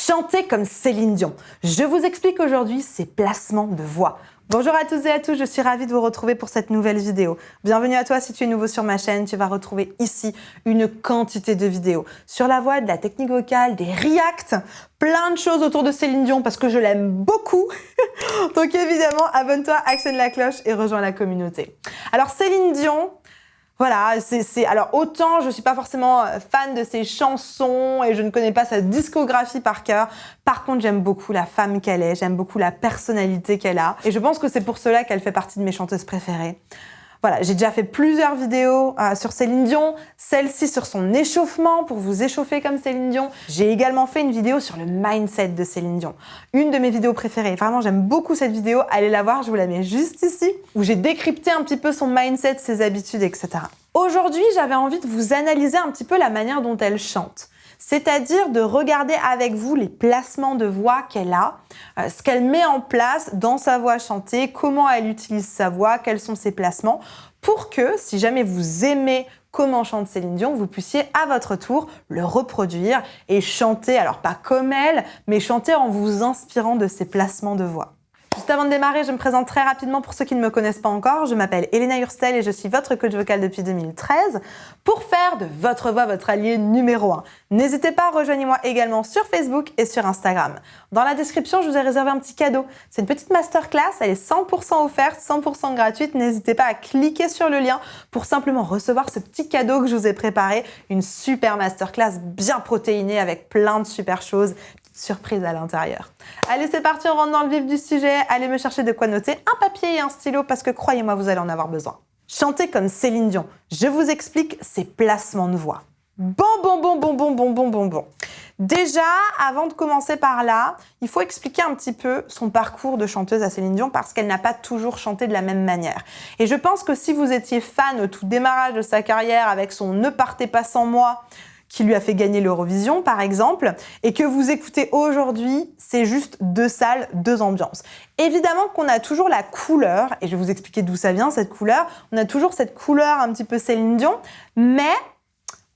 Chanter comme Céline Dion. Je vous explique aujourd'hui ses placements de voix. Bonjour à tous et à tous, je suis ravie de vous retrouver pour cette nouvelle vidéo. Bienvenue à toi si tu es nouveau sur ma chaîne, tu vas retrouver ici une quantité de vidéos sur la voix, de la technique vocale, des reacts, plein de choses autour de Céline Dion parce que je l'aime beaucoup. Donc évidemment, abonne-toi, actionne la cloche et rejoins la communauté. Alors Céline Dion, voilà, alors autant je ne suis pas forcément fan de ses chansons et je ne connais pas sa discographie par cœur. Par contre, j'aime beaucoup la femme qu'elle est, j'aime beaucoup la personnalité qu'elle a. Et je pense que c'est pour cela qu'elle fait partie de mes chanteuses préférées. Voilà, j'ai déjà fait plusieurs vidéos sur Céline Dion, celle-ci sur son échauffement, pour vous échauffer comme Céline Dion. J'ai également fait une vidéo sur le mindset de Céline Dion. Une de mes vidéos préférées. Vraiment, j'aime beaucoup cette vidéo. Allez la voir, je vous la mets juste ici, où j'ai décrypté un petit peu son mindset, ses habitudes, etc. Aujourd'hui, j'avais envie de vous analyser un petit peu la manière dont elle chante. C'est-à-dire de regarder avec vous les placements de voix qu'elle a, ce qu'elle met en place dans sa voix chantée, comment elle utilise sa voix, quels sont ses placements, pour que, si jamais vous aimez comment chante Céline Dion, vous puissiez à votre tour le reproduire et chanter, alors pas comme elle, mais chanter en vous inspirant de ses placements de voix. Juste avant de démarrer, je me présente très rapidement pour ceux qui ne me connaissent pas encore. Je m'appelle Elena Hurstel et je suis votre coach vocal depuis 2013 pour faire de votre voix votre allié numéro 1. N'hésitez pas, rejoignez-moi également sur Facebook et sur Instagram. Dans la description, je vous ai réservé un petit cadeau. C'est une petite masterclass, elle est 100% offerte, 100% gratuite. N'hésitez pas à cliquer sur le lien pour simplement recevoir ce petit cadeau que je vous ai préparé. Une super masterclass bien protéinée avec plein de super choses. Surprise à l'intérieur. Allez, c'est parti, on rentre dans le vif du sujet. Allez me chercher de quoi noter, un papier et un stylo parce que croyez-moi, vous allez en avoir besoin. Chanter comme Céline Dion. Je vous explique ses placements de voix. Bon. Déjà, avant de commencer par là, il faut expliquer un petit peu son parcours de chanteuse à Céline Dion parce qu'elle n'a pas toujours chanté de la même manière. Et je pense que si vous étiez fan au tout démarrage de sa carrière avec son « Ne partez pas sans moi », qui lui a fait gagner l'Eurovision, par exemple, et que vous écoutez aujourd'hui, c'est juste deux salles, deux ambiances. Évidemment qu'on a toujours la couleur, et je vais vous expliquer d'où ça vient, cette couleur. On a toujours cette couleur un petit peu Céline Dion, mais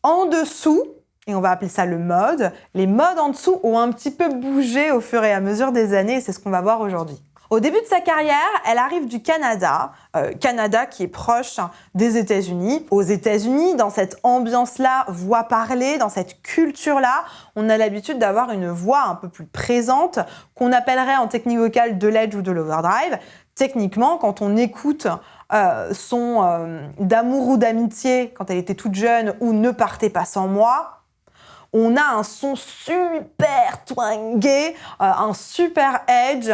en dessous, et on va appeler ça le mode, les modes en dessous ont un petit peu bougé au fur et à mesure des années, et c'est ce qu'on va voir aujourd'hui. Au début de sa carrière, elle arrive du Canada, Canada qui est proche des États-Unis. Aux États-Unis, dans cette ambiance-là, voix parlée, dans cette culture-là, on a l'habitude d'avoir une voix un peu plus présente, qu'on appellerait en technique vocale de l'edge ou de l'overdrive. Techniquement, quand on écoute son d'amour ou d'amitié, quand elle était toute jeune, ou Ne partez pas sans moi, on a un son super twangé, un super edge,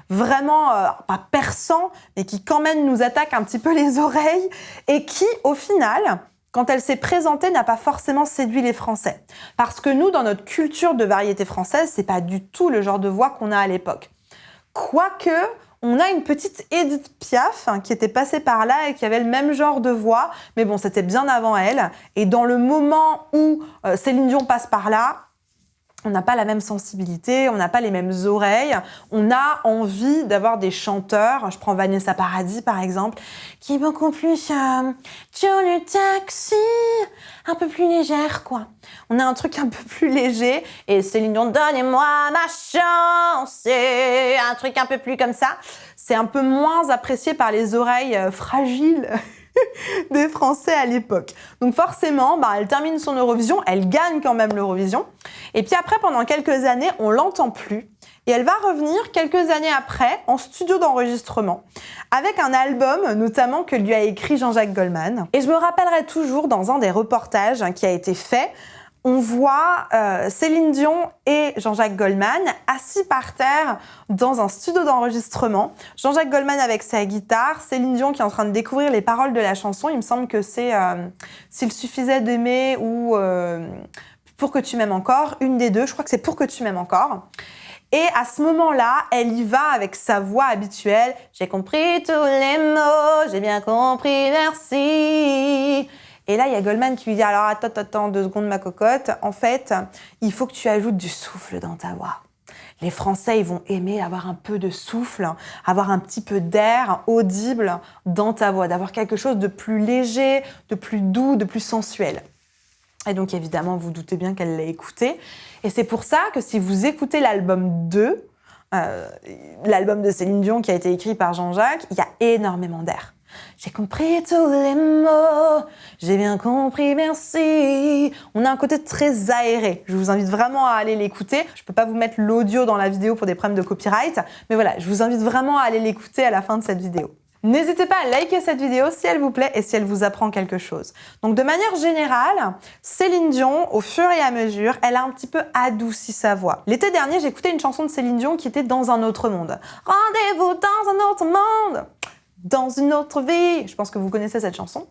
vraiment pas perçant, mais qui quand même nous attaque un petit peu les oreilles et qui, au final, quand elle s'est présentée, n'a pas forcément séduit les Français. Parce que nous, dans notre culture de variété française, c'est pas du tout le genre de voix qu'on a à l'époque. Quoique, on a une petite Édith Piaf qui était passée par là et qui avait le même genre de voix, mais bon, c'était bien avant elle. Et dans le moment où Céline Dion passe par là, on n'a pas la même sensibilité, on n'a pas les mêmes oreilles, on a envie d'avoir des chanteurs, je prends Vanessa Paradis par exemple, qui est beaucoup plus sur le taxi, un peu plus légère quoi. On a un truc un peu plus léger et Céline Dion, donnez-moi ma chance, c'est un truc un peu plus comme ça. C'est un peu moins apprécié par les oreilles fragiles des Français à l'époque. Donc forcément, elle termine son Eurovision, elle gagne quand même l'Eurovision. Et puis après, pendant quelques années, on l'entend plus. Et elle va revenir quelques années après en studio d'enregistrement avec un album notamment que lui a écrit Jean-Jacques Goldman. Et je me rappellerai toujours dans un des reportages qui a été fait, on voit Céline Dion et Jean-Jacques Goldman assis par terre dans un studio d'enregistrement. Jean-Jacques Goldman avec sa guitare, Céline Dion qui est en train de découvrir les paroles de la chanson. Il me semble que c'est S'il suffisait d'aimer ou Pour que tu m'aimes encore, une des deux. Je crois que c'est Pour que tu m'aimes encore. Et à ce moment-là, elle y va avec sa voix habituelle. J'ai compris tous les mots, j'ai bien compris, merci. Et là, il y a Goldman qui lui dit « Alors, attends, 2 secondes, ma cocotte. En fait, il faut que tu ajoutes du souffle dans ta voix. Les Français, ils vont aimer avoir un peu de souffle, avoir un petit peu d'air audible dans ta voix, d'avoir quelque chose de plus léger, de plus doux, de plus sensuel. » Et donc, évidemment, vous doutez bien qu'elle l'a écouté. Et c'est pour ça que si vous écoutez l'album 2, l'album de Céline Dion qui a été écrit par Jean-Jacques, il y a énormément d'air. J'ai compris tous les mots, j'ai bien compris, merci. On a un côté très aéré. Je vous invite vraiment à aller l'écouter. Je peux pas vous mettre l'audio dans la vidéo pour des problèmes de copyright, mais voilà, je vous invite vraiment à aller l'écouter à la fin de cette vidéo. N'hésitez pas à liker cette vidéo si elle vous plaît et si elle vous apprend quelque chose. Donc de manière générale, Céline Dion, au fur et à mesure, elle a un petit peu adouci sa voix. L'été dernier, j'écoutais une chanson de Céline Dion qui était Dans un autre monde. Rendez-vous dans un autre monde, dans une autre vie. Je pense que vous connaissez cette chanson.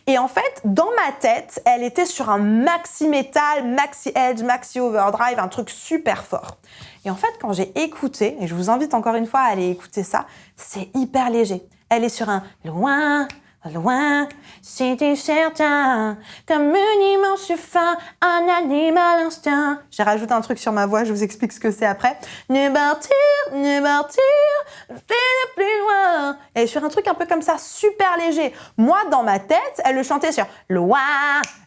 Et en fait, dans ma tête, elle était sur un maxi metal, maxi edge, maxi overdrive, un truc super fort. Et en fait, quand j'ai écouté, et je vous invite encore une fois à aller écouter ça, c'est hyper léger. Elle est sur un loin, loin, c'était certain, comme un immense fin, un animal instinct. J'ai rajouté un truc sur ma voix, je vous explique ce que c'est après. Ne partir, plus loin. Elle est sur un truc un peu comme ça, super léger. Moi, dans ma tête, elle le chantait sur loin,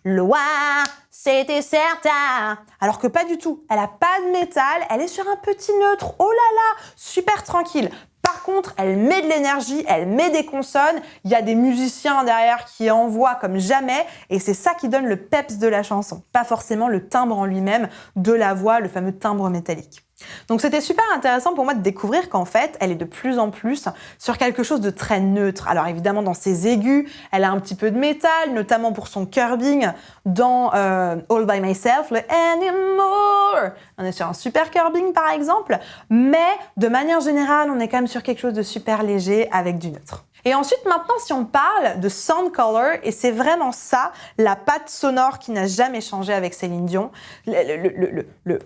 loin, c'était certain. Alors que pas du tout. Elle a pas de métal, elle est sur un petit neutre. Oh là là, super tranquille. Par contre, elle met de l'énergie, elle met des consonnes, il y a des musiciens derrière qui envoient comme jamais, et c'est ça qui donne le peps de la chanson. Pas forcément le timbre en lui-même de la voix, le fameux timbre métallique. Donc c'était super intéressant pour moi de découvrir qu'en fait, elle est de plus en plus sur quelque chose de très neutre. Alors évidemment, dans ses aigus, elle a un petit peu de métal, notamment pour son curbing dans All By Myself, le Anymore. On est sur un super curbing par exemple, mais de manière générale, on est quand même sur quelque chose de super léger avec du neutre. Et ensuite, maintenant, si on parle de sound color, et c'est vraiment ça, la patte sonore qui n'a jamais changé avec Céline Dion,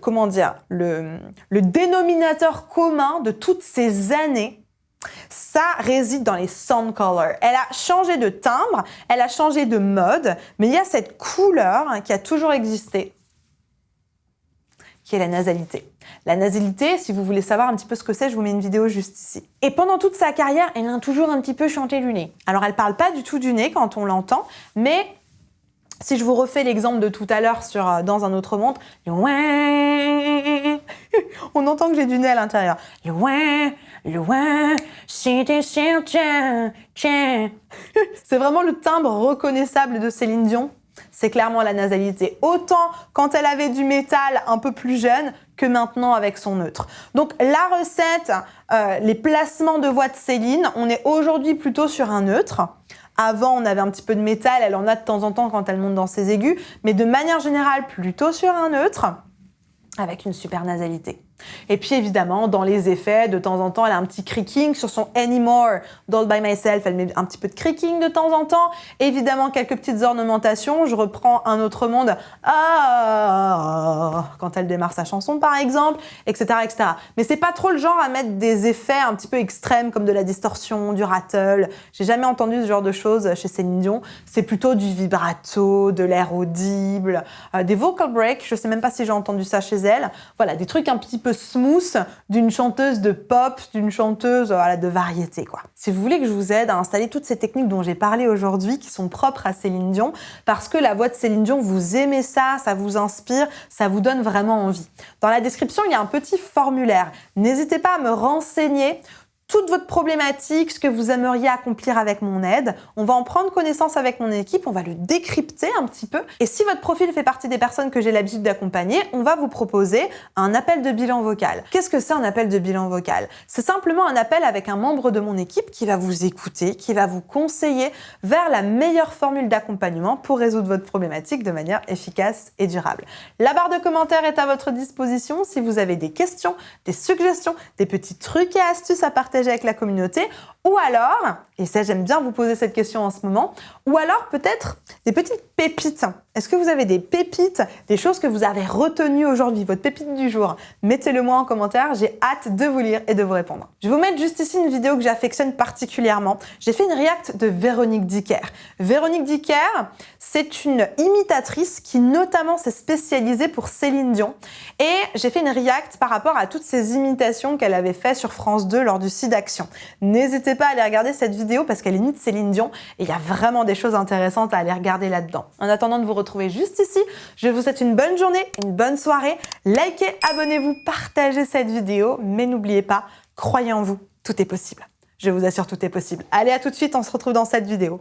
comment dire, le dénominateur commun de toutes ces années, ça réside dans les sound color. Elle a changé de timbre, elle a changé de mode, mais il y a cette couleur qui a toujours existé, qui est la nasalité. La nasalité, si vous voulez savoir un petit peu ce que c'est, je vous mets une vidéo juste ici. Et pendant toute sa carrière, elle a toujours un petit peu chanté du nez. Alors elle parle pas du tout du nez quand on l'entend, mais si je vous refais l'exemple de tout à l'heure sur Dans un autre monde, loin, on entend que j'ai du nez à l'intérieur. Loin, loin, c'était certain, tiens. C'est vraiment le timbre reconnaissable de Céline Dion. C'est clairement la nasalité, autant quand elle avait du métal un peu plus jeune que maintenant avec son neutre. Donc la recette, les placements de voix de Céline, on est aujourd'hui plutôt sur un neutre. Avant, on avait un petit peu de métal, elle en a de temps en temps quand elle monte dans ses aigus, mais de manière générale, plutôt sur un neutre, avec une super nasalité. Et puis évidemment, dans les effets, de temps en temps, elle a un petit creaking sur son Anymore d'All By Myself. Elle met un petit peu de creaking de temps en temps. Évidemment, quelques petites ornementations. Je reprends Un autre monde. Ah, quand elle démarre sa chanson, par exemple, etc., etc. Mais c'est pas trop le genre à mettre des effets un petit peu extrêmes comme de la distorsion, du rattle. J'ai jamais entendu ce genre de choses chez Céline Dion. C'est plutôt du vibrato, de l'air audible, des vocal breaks. Je sais même pas si j'ai entendu ça chez elle. Voilà, des trucs un petit peu smooth d'une chanteuse de pop, d'une chanteuse voilà, de variété, quoi. Si vous voulez que je vous aide à installer toutes ces techniques dont j'ai parlé aujourd'hui, qui sont propres à Céline Dion, parce que la voix de Céline Dion, vous aimez ça, ça vous inspire, ça vous donne vraiment envie. Dans la description, il y a un petit formulaire. N'hésitez pas à me renseigner toute votre problématique, ce que vous aimeriez accomplir avec mon aide. On va en prendre connaissance avec mon équipe, on va le décrypter un petit peu. Et si votre profil fait partie des personnes que j'ai l'habitude d'accompagner, on va vous proposer un appel de bilan vocal. Qu'est-ce que c'est un appel de bilan vocal? C'est simplement un appel avec un membre de mon équipe qui va vous écouter, qui va vous conseiller vers la meilleure formule d'accompagnement pour résoudre votre problématique de manière efficace et durable. La barre de commentaires est à votre disposition si vous avez des questions, des suggestions, des petits trucs et astuces à partager avec la communauté, ou alors, et ça j'aime bien vous poser cette question en ce moment, ou alors peut-être des petites pépites. Est-ce que vous avez des pépites, des choses que vous avez retenues aujourd'hui, votre pépite du jour? Mettez-le moi en commentaire, j'ai hâte de vous lire et de vous répondre. Je vais vous mettre juste ici une vidéo que j'affectionne particulièrement. J'ai fait une react de Véronique Dicker. Véronique Dicker, c'est une imitatrice qui notamment s'est spécialisée pour Céline Dion. Et j'ai fait une react par rapport à toutes ces imitations qu'elle avait fait sur France 2 lors du SIDAction. N'hésitez pas à aller regarder cette vidéo vidéo parce qu'elle imite Céline Dion et il y a vraiment des choses intéressantes à aller regarder là-dedans. En attendant de vous retrouver juste ici, je vous souhaite une bonne journée, une bonne soirée. Likez, abonnez-vous, partagez cette vidéo, mais n'oubliez pas, croyez en vous, tout est possible. Je vous assure, tout est possible. Allez, à tout de suite, on se retrouve dans cette vidéo.